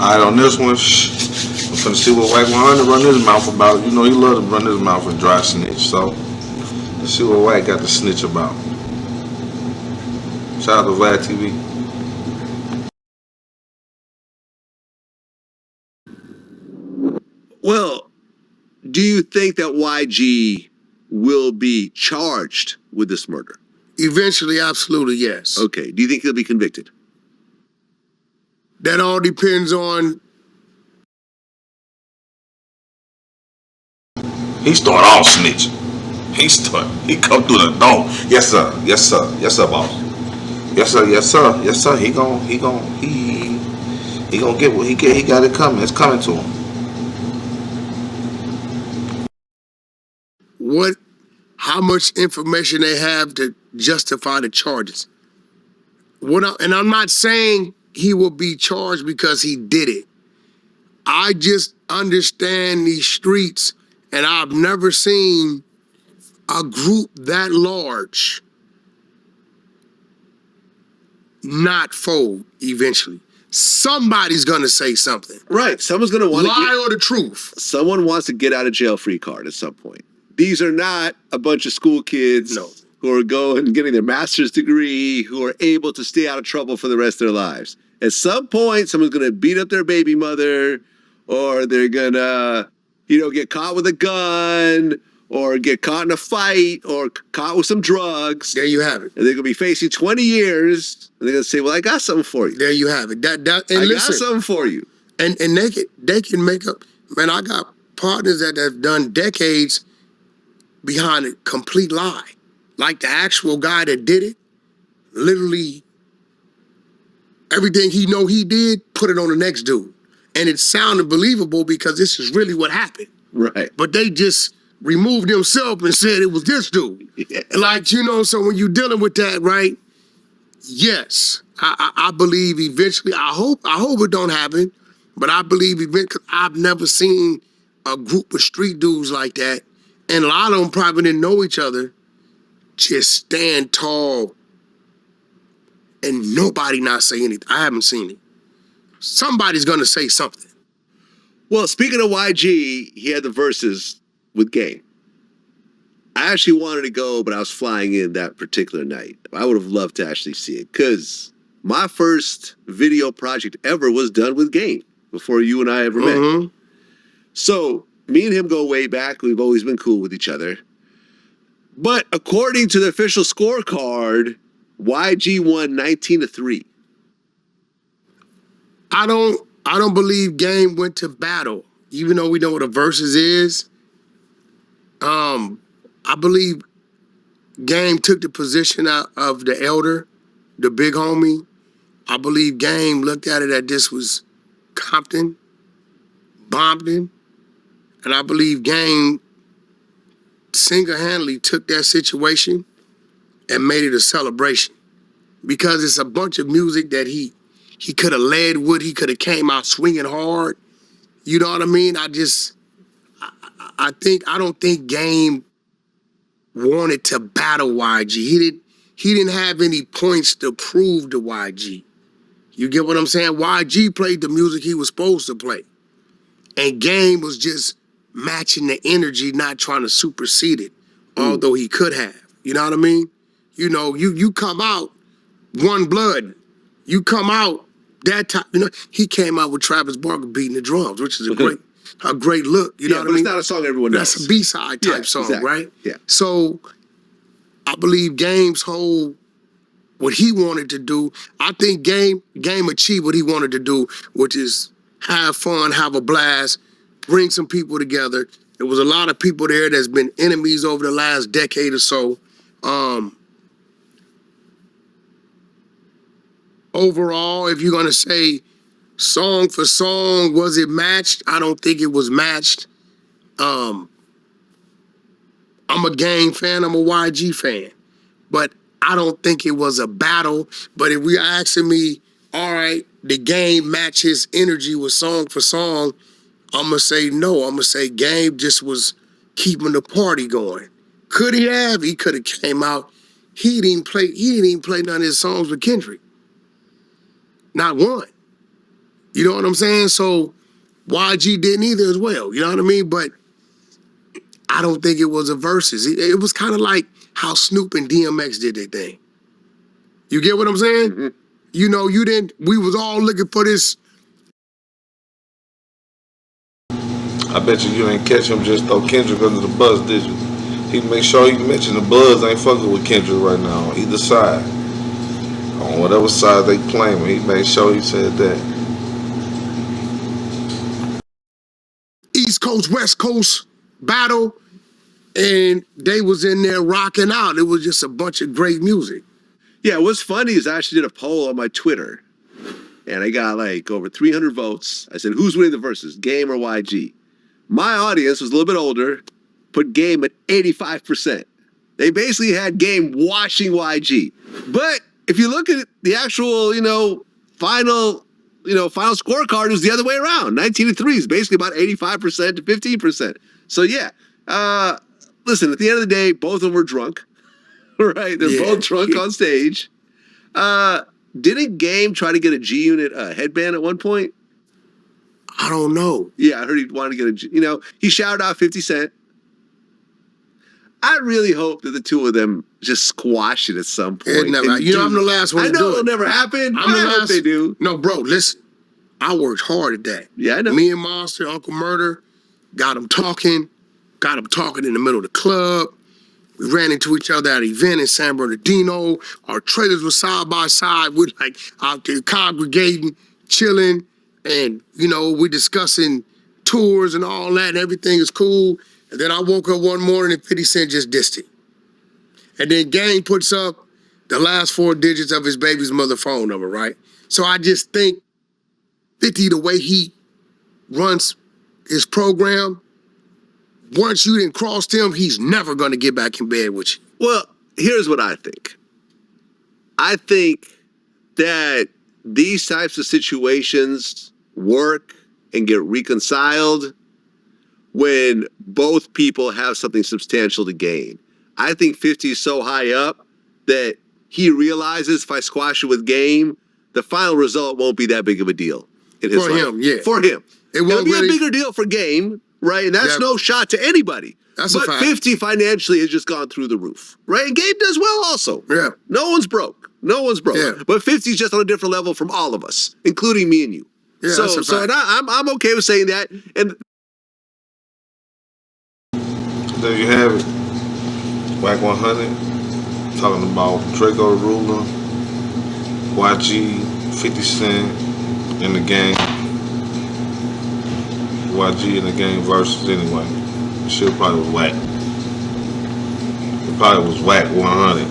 All right, on this one, I'm finna see what Wack100 run his mouth about. You know, he love to run his mouth and dry snitch. So, let's see what Wack got to snitch about. Shout out to VladTV. Well, do you think that YG will be charged with this murder? Eventually, absolutely, yes. Okay. Do you think he'll be convicted? That all depends on... He start off snitching. He come through the door. Yes sir, yes sir, yes sir, boss. Yes sir, yes sir, yes sir. He gonna get what he get. He got it coming. It's coming to him. How much information they have to justify the charges? And I'm not saying he will be charged because he did it. I just understand these streets, and I've never seen a group that large not fold eventually. Somebody's gonna say something. Right. Someone's gonna want to lie or the truth. Someone wants to get out of jail free card at some point. These are not a bunch of school kids who are going and getting their master's degree, who are able to stay out of trouble for the rest of their lives. At some point, someone's gonna beat up their baby mother, or they're gonna, get caught with a gun, or get caught in a fight, or caught with some drugs. There you have it. And they're gonna be facing 20 years, and they're gonna say, "Well, I got something for you." There you have it. And I got something for you. And they can make up. Man, I got partners that have done decades behind a complete lie. Like the actual guy that did it, literally everything he did, put it on the next dude. And it sounded believable because this is really what happened. Right. But they just removed themselves and said it was this dude. Yeah. So when you're dealing with that, right? Yes, I believe eventually, I hope it don't happen, but I believe eventually, because I've never seen a group of street dudes like that, and a lot of them probably didn't know each other, just stand tall and nobody not say anything. I haven't seen it. Somebody's gonna say something. Well, speaking of YG, he had the verses with Game. I actually wanted to go, but I was flying in that particular night. I would have loved to actually see it, because my first video project ever was done with Game before you and I ever met. So me and him go way back. We've always been cool with each other. But according to the official scorecard, YG won 19-3. I don't believe Game went to battle, even though we know what a versus is. I believe Game took the position out of the elder, the big homie. I believe Game looked at it that this was Compton, Bompton, and I believe Game single-handedly took that situation and made it a celebration, because it's a bunch of music that he could have led with. He could have came out swinging hard. You know what I mean? I don't think Game wanted to battle YG. He didn't have any points to prove to YG. You get what I'm saying? YG played the music he was supposed to play. And Game was just matching the energy, not trying to supersede it, although he could have. You know what I mean? You come out one blood. You come out that time. He came out with Travis Barker beating the drums, which is a great look. You know what I mean? It's not a song everyone knows. That's a B-side type song, exactly. Right? Yeah. So I believe Game's what he wanted to do, I think Game achieved what he wanted to do, which is have fun, have a blast, bring some people together. There was a lot of people there that's been enemies over the last decade or so. Overall, if you're gonna say song for song, was it matched? I don't think it was matched. I'm a Game fan, I'm a YG fan, but I don't think it was a battle. But if you're asking me, all right, the Game match his energy with song for song, I'm gonna say no. I'm gonna say Game just was keeping the party going. Could he have? He could have came out. He didn't even play none of his songs with Kendrick. Not one. You know what I'm saying? So YG didn't either as well. You know what I mean? But I don't think it was a versus. It was kind of like how Snoop and DMX did their thing. You get what I'm saying? Mm-hmm. You know, we was all looking for this. I bet you ain't catch him just throw Kendrick under the bus, did you? He make sure he mention the Bloods ain't fucking with Kendrick right now on either side. On whatever side they claim, he made sure he said that. East Coast, West Coast battle, and they was in there rocking out. It was just a bunch of great music. Yeah, what's funny is I actually did a poll on my Twitter, and I got like over 300 votes. I said, who's winning the versus, Game or YG? My audience was a little bit older, put Game at 85%. They basically had Game watching YG. But if you look at the actual, final scorecard, it was the other way around. 19-3 is basically about 85% to 15%. So yeah, listen, at the end of the day, both of them were drunk, right? They're both drunk on stage. Didn't Game try to get a G-Unit headband at one point? I don't know. Yeah, I heard he wanted to get he shouted out 50 Cent. I really hope that the two of them just squash it at some point. I'm the last one to do it. I know it'll never happen. I'm the last. They do. No, bro, listen. I worked hard at that. Yeah, I know. Me and Monster, Uncle Murder, got them talking in the middle of the club. We ran into each other at an event in San Bernardino. Our trailers were side by side. We're like out there congregating, chilling, and we're discussing tours and all that, and everything is cool. And then I woke up one morning and 50 Cent just dissed it. And then Gang puts up the last 4 digits of his baby's mother phone number, right? So I just think 50, the way he runs his program, once you didn't cross him, he's never going to get back in bed with you. Well, here's what I think. I think that these types of situations work and get reconciled when both people have something substantial to gain. I think 50 is so high up that he realizes if I squash it with Game, the final result won't be that big of a deal in his life. Him, yeah. For him. It'll be a bigger deal for Game, right? And that's no shot to anybody. That's a fact. 50 financially has just gone through the roof, right? And Game does well also. Yeah. No one's broke. Yeah. But 50's just on a different level from all of us, including me and you. Yeah, that's a fact. And I'm okay with saying that. And There you have it. Wack100 talking about Drakeo The Ruler, YG, 50 Cent in the game. YG in the game versus anyway. Shit probably was whack. It probably was Wack100.